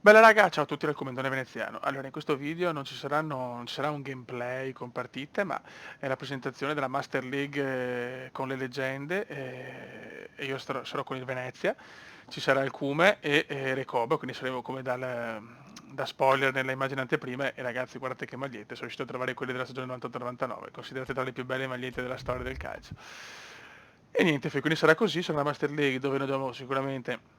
Bella raga, ciao a tutti dal commentone veneziano. Allora, in questo video non ci sarà un gameplay con partite, ma è la presentazione della Master League con le leggende e io sarò con il Venezia. Ci sarà il Cume e Recoba, quindi saremo come da spoiler nelle immagini anteprime e ragazzi guardate che magliette, sono riuscito a trovare quelle della stagione 98-99, considerate tra le più belle magliette della storia del calcio. E niente, quindi sarà così, sarà una Master League dove noi dobbiamo sicuramente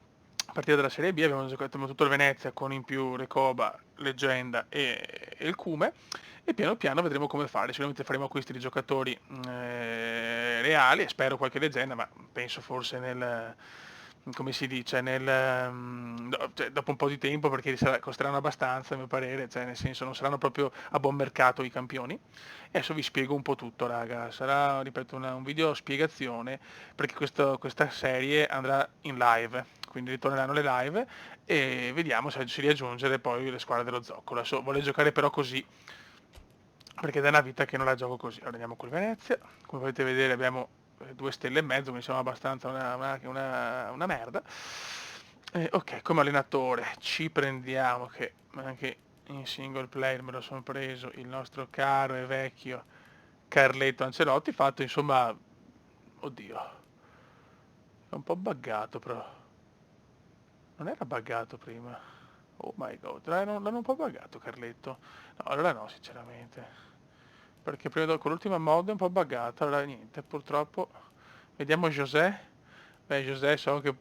partire dalla Serie B, abbiamo giocato tutto il Venezia con in più Recoba, Leggenda e il Cume e piano piano vedremo come fare, sicuramente faremo acquisti di giocatori reali e spero qualche leggenda, ma penso forse come si dice, cioè, dopo un po' di tempo perché costeranno abbastanza a mio parere, cioè nel senso non saranno proprio a buon mercato i campioni. E adesso vi spiego un po' tutto raga, sarà ripeto un video spiegazione perché questa serie andrà in live, quindi ritorneranno le live e vediamo se si riaggiungere poi le squadre dello zoccolo. Adesso voglio giocare però così, perché da una vita che non la gioco così. Allora andiamo col Venezia, come potete vedere abbiamo 2 stelle e mezzo, quindi siamo abbastanza una merda. Ok, come allenatore ci prendiamo, che anche in single player me lo sono preso, il nostro caro e vecchio Carletto Ancelotti, fatto insomma, oddio, è un po' buggato però. Non era buggato prima. Oh my god, l'hanno un po' buggato Carletto. No, allora no, sinceramente. Perché prima con l'ultima mod è un po' buggata, allora niente, purtroppo. Vediamo José. Beh, José so che...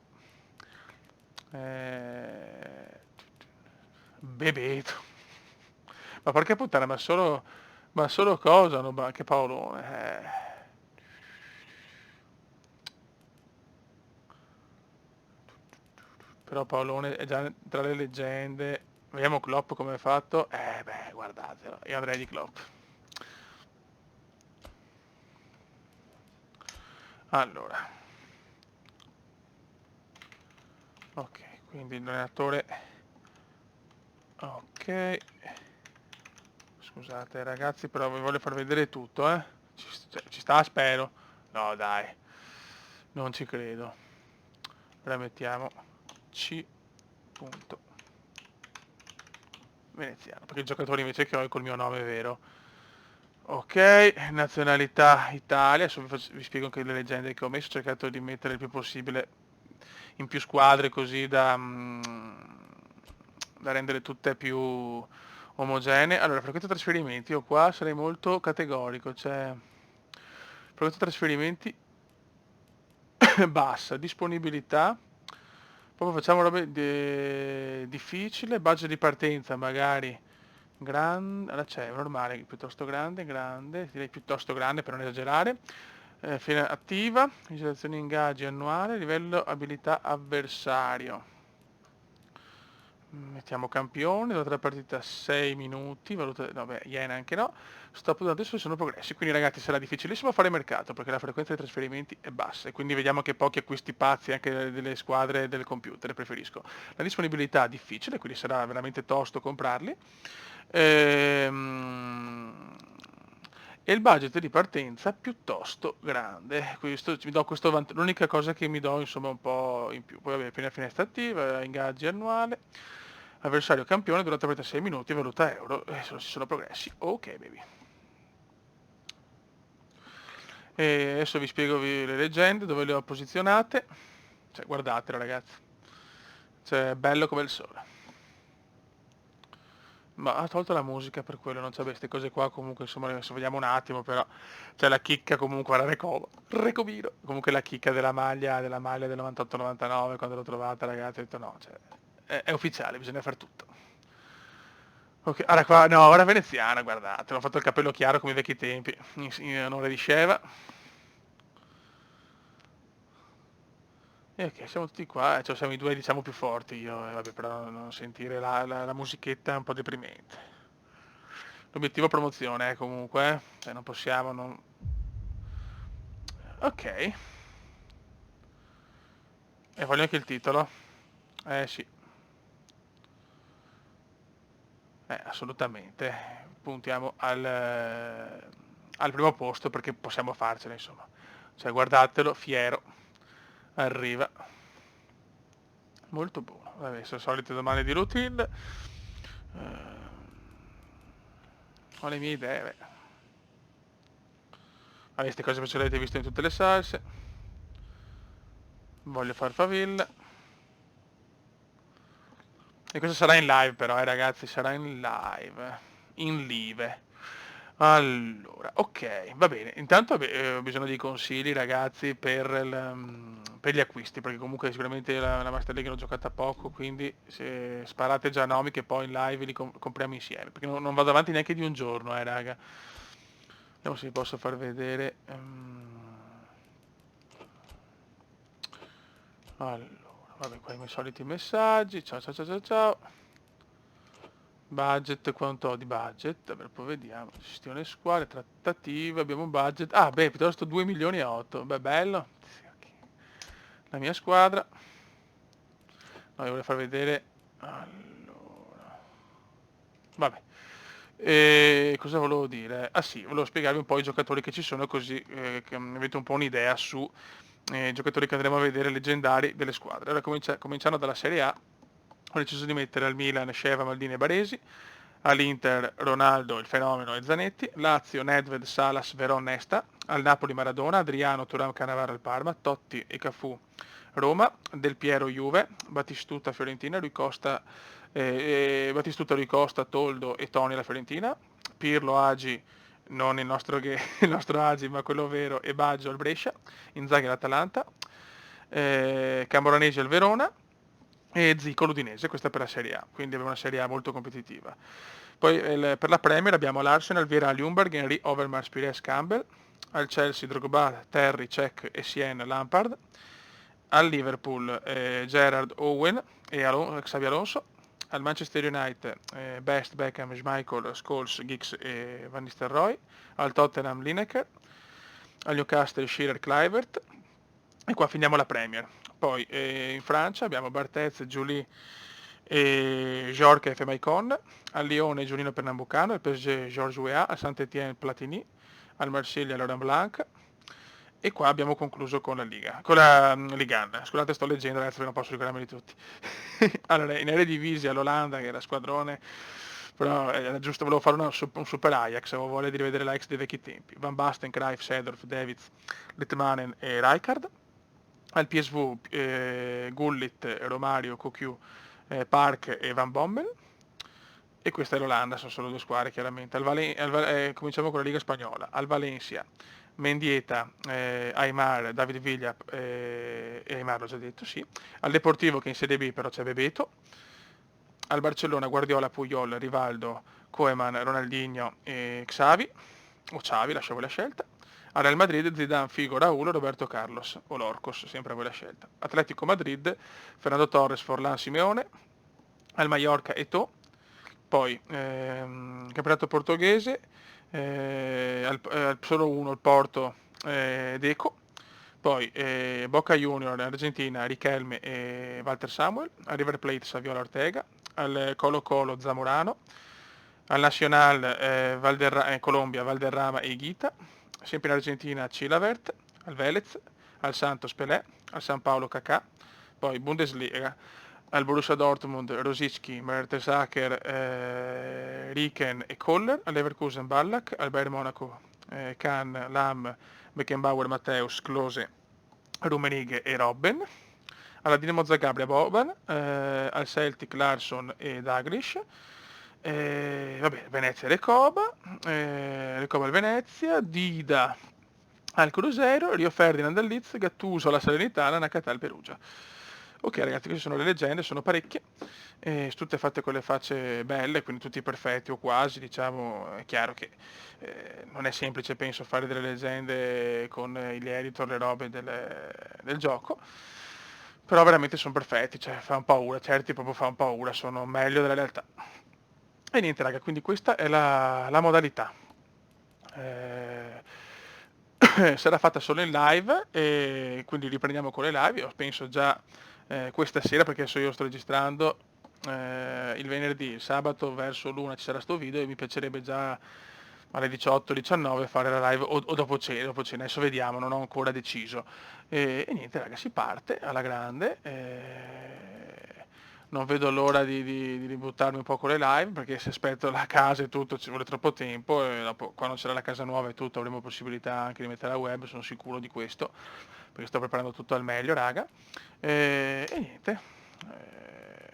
Eh... Bebeto. Ma porca puttana, ma solo cosa, no? Anche Paolone. Però Paolone è già tra le leggende. Vediamo Klopp come è fatto. Beh, guardatelo, io andrei di Klopp. Allora, ok, quindi l'allenatore, ok, scusate ragazzi, però vi voglio far vedere tutto, eh. Ci sta, spero. No, dai, non ci credo. Ora mettiamo C. Punto. Veneziano, perché il giocatore invece che ho è col mio nome vero. Ok, nazionalità Italia, adesso vi spiego anche le leggende che ho messo, ho cercato di mettere il più possibile in più squadre così da rendere tutte più omogenee. Allora, per questo trasferimenti io qua sarei molto categorico, cioè per questo trasferimenti bassa, disponibilità, proprio facciamo robe difficile, budget di partenza magari grande, allora c'è normale, piuttosto grande, grande, direi piuttosto grande per non esagerare, fine attiva, misurazione ingaggi annuale, livello abilità avversario. Mettiamo campione, durata la partita 6 minuti, valuta, no beh, Iena anche no, stop durante adesso sono progressi, quindi ragazzi sarà difficilissimo fare mercato perché la frequenza dei trasferimenti è bassa e quindi vediamo che pochi acquisti pazzi anche delle squadre del computer, preferisco. La disponibilità è difficile, quindi sarà veramente tosto comprarli. Ehm, E il budget di partenza piuttosto grande, l'unica cosa che mi do insomma un po' in più. Poi vabbè, piena finestra attiva, ingaggi annuale, avversario campione, durata per 6 minuti, valuta euro, e ci sono progressi. Ok baby. E adesso vi spiego le leggende, dove le ho posizionate. Cioè, guardatelo ragazzi. Cioè, è bello come il sole. Ma ha tolto la musica per quello, non c'è queste cose qua, comunque insomma adesso vediamo un attimo, però c'è la chicca comunque alla Recovino, comunque la chicca della maglia del 98-99 quando l'ho trovata ragazzi, ho detto no, cioè, è ufficiale, bisogna far tutto. Ok, ora qua, no, ora veneziana, guardate, ho fatto il capello chiaro come i vecchi tempi, in onore di Sheva. E ok, siamo tutti qua, cioè siamo i due diciamo più forti, io, vabbè, però non sentire la musichetta è un po' deprimente. L'obiettivo è promozione, comunque, cioè non possiamo non... Ok, e voglio anche il titolo. Sì, assolutamente. Puntiamo al primo posto perché possiamo farcela, insomma. Cioè, guardatelo, fiero. Arriva. Molto buono. vabbè, sono solite domande di routine. Ho le mie idee, beh. Vabbè, queste cose ce le avete viste in tutte le salse. Voglio far faville. E questo sarà in live però, ragazzi, sarà in live. In live. Allora, ok, va bene. Intanto ho bisogno di consigli, ragazzi, per gli acquisti, perché comunque sicuramente la Master League l'ho giocata poco, quindi se sparate già nomi che poi in live li compriamo insieme, perché non vado avanti neanche di un giorno, raga. Vediamo se vi posso far vedere. Allora, vabbè, qua i miei soliti messaggi. Ciao ciao ciao ciao ciao. Budget, quanto ho di budget? Vabbè, poi vediamo. Gestione squadre, trattative, abbiamo un budget. Ah, beh, piuttosto 2 milioni e 8. Beh, bello. Sì, ok. La mia squadra. No, vi voglio far vedere. Allora. Vabbè. E cosa volevo dire? Ah sì, volevo spiegarvi un po' i giocatori che ci sono così che avete un po' un'idea su giocatori che andremo a vedere leggendari delle squadre. Allora, cominciando dalla Serie A, ho deciso di mettere al Milan Sheva, Maldini e Baresi, all'Inter Ronaldo, il fenomeno e Zanetti, Lazio Nedved, Salas, Veron, Nesta, al Napoli Maradona, Adriano, Thuram, Cannavaro al Parma, Totti e Cafù Roma, Del Piero Juve, Battistuta Fiorentina, Battistuta Rui Costa, Toldo e Toni alla Fiorentina, Pirlo Agi, non il nostro, il nostro Agi ma quello vero, e Baggio al Brescia, Inzaghi all'Atalanta, Camoranesi al Verona e Zico l'Udinese, questa per la Serie A, quindi abbiamo una Serie A molto competitiva. Poi per la Premier abbiamo l'Arsenal, Vieira, Ljungberg, Henry, Overmars, Pires, Campbell, al Chelsea Drogba, Terry, Cech, Essien, Lampard, al Liverpool Gerrard, Owen e Xabi Alonso, al Manchester United Best, Beckham, Schmeichel, Scholes, Giggs e Van Nistelrooy, al Tottenham Lineker, al Newcastle Shearer, Kluivert, e qua finiamo la Premier. Poi in Francia abbiamo Barthez, Giuly e Jorge e Maicon, al Lione Giulino Pernambucano, al PSG Georges Weah, al Saint-Étienne Platini, al Marsiglia Laurent Blanc, e qua abbiamo concluso con la Liga, con la Ligue 1. Scusate, sto leggendo, ragazzi, non posso ricordarmeli tutti. Allora, in Eredivisie all'Olanda, che era squadrone, però era giusto, volevo fare un super Ajax, avevo voglia di rivedere l'Ajax dei vecchi tempi. Van Basten, Cruyff, Seedorf, Davids, Litmanen e Rijkaard. Al PSV Gullit, Romario, Cocu, Park e Van Bommel. E questa è l'Olanda, sono solo due squadre chiaramente. Cominciamo con la Liga Spagnola. Al Valencia, Mendieta, Aimar, David Villa e Aimar l'ho già detto, sì. Al Deportivo che in Serie B però c'è Bebeto. Al Barcellona, Guardiola, Puyol, Rivaldo, Koeman, Ronaldinho e Xavi, o Xavi, lascia voi la scelta. Al Real Madrid, Zidane, Figo, Raul, Roberto Carlos, o Lorcos, sempre a voi la scelta. Atletico Madrid, Fernando Torres, Forlan, Simeone. Al Mallorca, Eto'o. Poi, campionato portoghese, solo uno, il Porto, Deco. Poi Boca Junior, Argentina, Riquelme e Walter Samuel. Al River Plate, Saviola Ortega. Al Colo Colo, Zamorano. Al Nacional, Colombia, Valderrama e Higuita. Sempre in Argentina, Chilavert. Al Vélez, al Santos Pelé, al San Paolo Cacà. Poi Bundesliga, al Borussia Dortmund, Rosicki, Mertesacker, Riken e Koller, al Leverkusen Ballack, al Bayern Monaco, Kahn, Lam, Beckenbauer, Matteus, Klose, Rummenigge e Robben, alla Dinamo Zagabria Boban, al Celtic Larsson e Daglish, vabbè, Venezia Recoba, Recoba al Venezia, Dida al Cruzeiro, Rio Ferdinand al Leeds, Gattuso alla Salernitana, Nakata al Perugia. Ok ragazzi, queste sono le leggende, sono parecchie, tutte fatte con le facce belle, quindi tutti perfetti o quasi, diciamo. È chiaro che non è semplice, penso, fare delle leggende con gli editor, le robe del gioco, però veramente sono perfetti, cioè fanno paura, certi proprio fanno paura, sono meglio della realtà. E niente raga, quindi questa è la modalità. Eh, sarà fatta solo in live e quindi riprendiamo con le live, io penso già questa sera, perché adesso io sto registrando il venerdì, il sabato verso l'una ci sarà sto video e mi piacerebbe già alle 18-19 fare la live o dopo cena, adesso vediamo, non ho ancora deciso. E niente raga, si parte alla grande. non vedo l'ora di ributtarmi un po' con le live, perché se aspetto la casa e tutto ci vuole troppo tempo, e dopo, quando c'era la casa nuova e tutto avremo possibilità anche di mettere la web, sono sicuro di questo, perché sto preparando tutto al meglio, raga. E niente.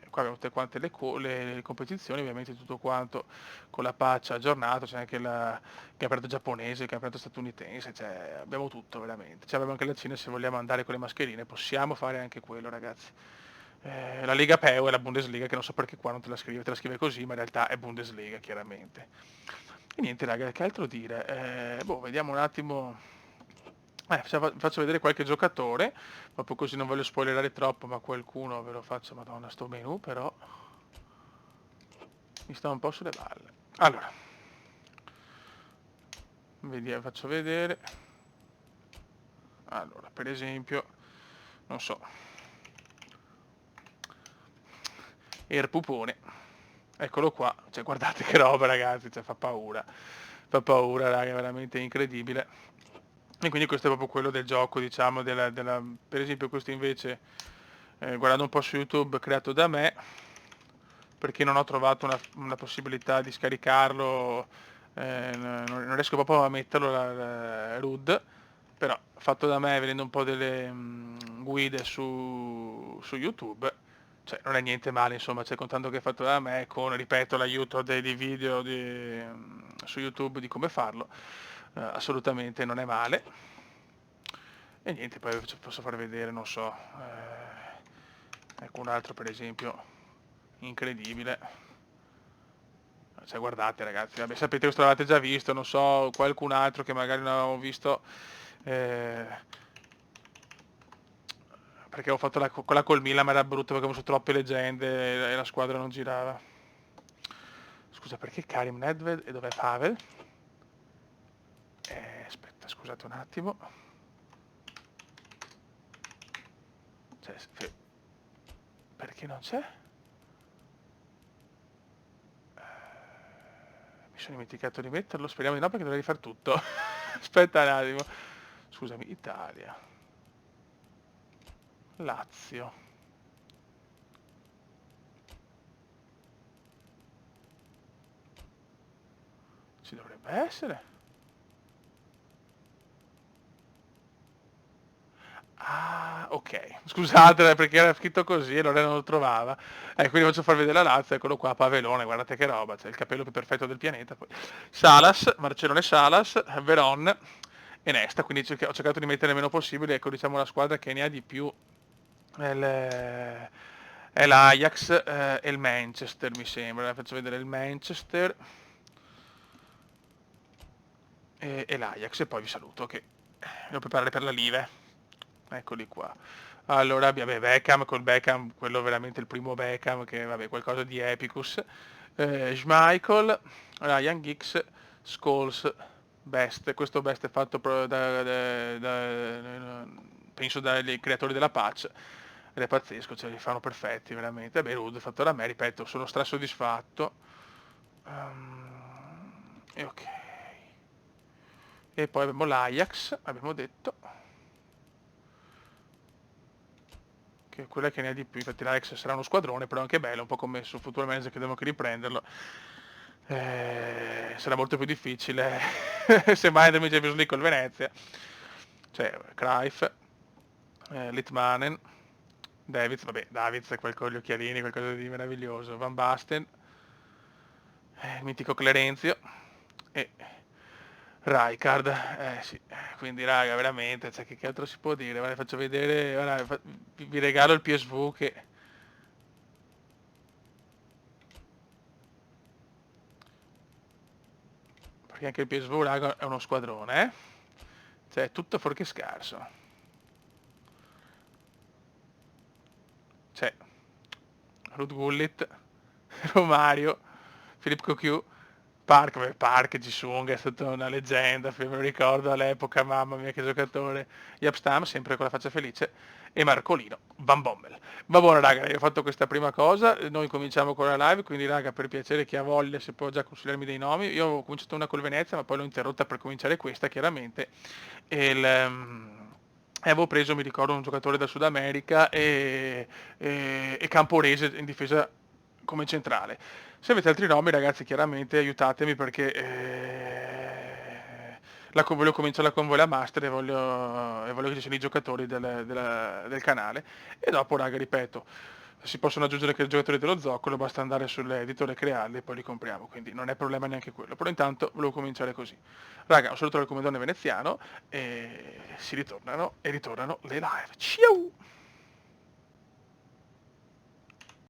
Qua abbiamo tutte quante le competizioni, ovviamente tutto quanto con la patch aggiornato, c'è anche il campionato giapponese, il campionato statunitense, cioè abbiamo tutto veramente. Cioè, abbiamo anche la Cina, se vogliamo andare con le mascherine possiamo fare anche quello, ragazzi. La Lega Peu è la Bundesliga, che non so perché qua non te la scrive così, ma in realtà è Bundesliga, chiaramente. E niente, raga, che altro dire? Boh, vediamo un attimo. Faccio vedere qualche giocatore, proprio così non voglio spoilerare troppo, ma qualcuno ve lo faccio, madonna, sto menu, però mi sta un po' sulle balle. Allora, vediamo, faccio vedere. Allora, per esempio, non so, Pupone. Eccolo qua, cioè guardate che roba, ragazzi, cioè fa paura, raga, è veramente incredibile. E quindi questo è proprio quello del gioco, diciamo, per esempio questo invece, guardando un po' su YouTube, creato da me, perché non ho trovato una possibilità di scaricarlo, non riesco proprio a metterlo, RUD, però fatto da me, vedendo un po' delle guide su YouTube, cioè non è niente male, insomma, cioè contando che è fatto da me, con, ripeto, l'aiuto dei video su YouTube di come farlo, assolutamente non è male. E niente, poi posso far vedere, non so, ecco un altro per esempio, incredibile. Cioè guardate ragazzi, vabbè, sapete che questo l'avete già visto, non so, qualcun altro che magari non avevo visto, eh, perché ho fatto quella col Milan, ma era brutto perché avevo messo troppe leggende e la squadra non girava. Scusa, perché Karim Nedved e dov'è Pavel? Aspetta, scusate un attimo. Cioè, perché non c'è? Mi sono dimenticato di metterlo, speriamo di no perché dovrei rifare tutto. Aspetta un attimo. Scusami, Italia. Lazio. Ci dovrebbe essere. Ah, ok. Scusate perché era scritto così e allora non lo trovava. Quindi faccio far vedere la Lazio, eccolo qua, Pavelone, guardate che roba, c'è il capello più perfetto del pianeta. Poi. Salas, Marcelone Salas, Veron e Nesta, quindi ho cercato di mettere il meno possibile, ecco diciamo la squadra che ne ha di più è è l'Ajax e il Manchester mi sembra. Faccio vedere il Manchester e l'Ajax e poi vi saluto che devo preparare per la live. Eccoli qua. Allora, vabbè, Beckham col Beckham, quello veramente il primo Beckham, che vabbè, qualcosa di epicus. Schmeichel, Ryan Giggs, Scholes, Best. Questo Best è fatto penso dai creatori della patch. Ed è pazzesco, cioè li fanno perfetti, veramente. Beh, Rude fatto da me, ripeto, sono strasoddisfatto. E ok. E poi abbiamo l'Ajax, abbiamo detto. Che è quella che ne ha di più, infatti l'Ajax sarà uno squadrone, però anche bello, un po' come sul Football Manager che devo anche riprenderlo. Sarà molto più difficile se mai andiamo in Champions League col Venezia. Cioè, Cruyff, Litmanen, Davids, vabbè, Davids è quel con gli occhialini, qualcosa di meraviglioso, Van Basten, il mitico Clerenzio e Rijkaard, sì, quindi raga, veramente, cioè, che altro si può dire? Guarda, faccio vedere, guarda, vi regalo il PSV che. Perché anche il PSV raga, è uno squadrone, eh? Cioè, è tutto fuorché scarso. C'è Ruud Gullit, Romario, Philippe Cocu, Park, beh, Park, Jisung è stata una leggenda, me lo ricordo all'epoca, mamma mia che giocatore. Yapstam, sempre con la faccia felice, e Marcolino, Van Bommel. Va buono raga, io ho fatto questa prima cosa, noi cominciamo con la live, quindi raga per piacere chi ha voglia se può già consigliarmi dei nomi, io ho cominciato una col Venezia ma poi l'ho interrotta per cominciare questa chiaramente, e e avevo preso, mi ricordo, un giocatore dal Sud America e Camporese in difesa come centrale. Se avete altri nomi, ragazzi, chiaramente aiutatemi perché voglio cominciare con voi la master e voglio che ci siano i giocatori del canale. E dopo, raga, ripeto, si possono aggiungere anche i giocatori dello zoccolo, basta andare sull'editore e crearli e poi li compriamo, quindi non è problema neanche quello. Però intanto volevo cominciare così. Raga, un saluto dal comandante veneziano e si ritornano e ritornano le live. Ciao!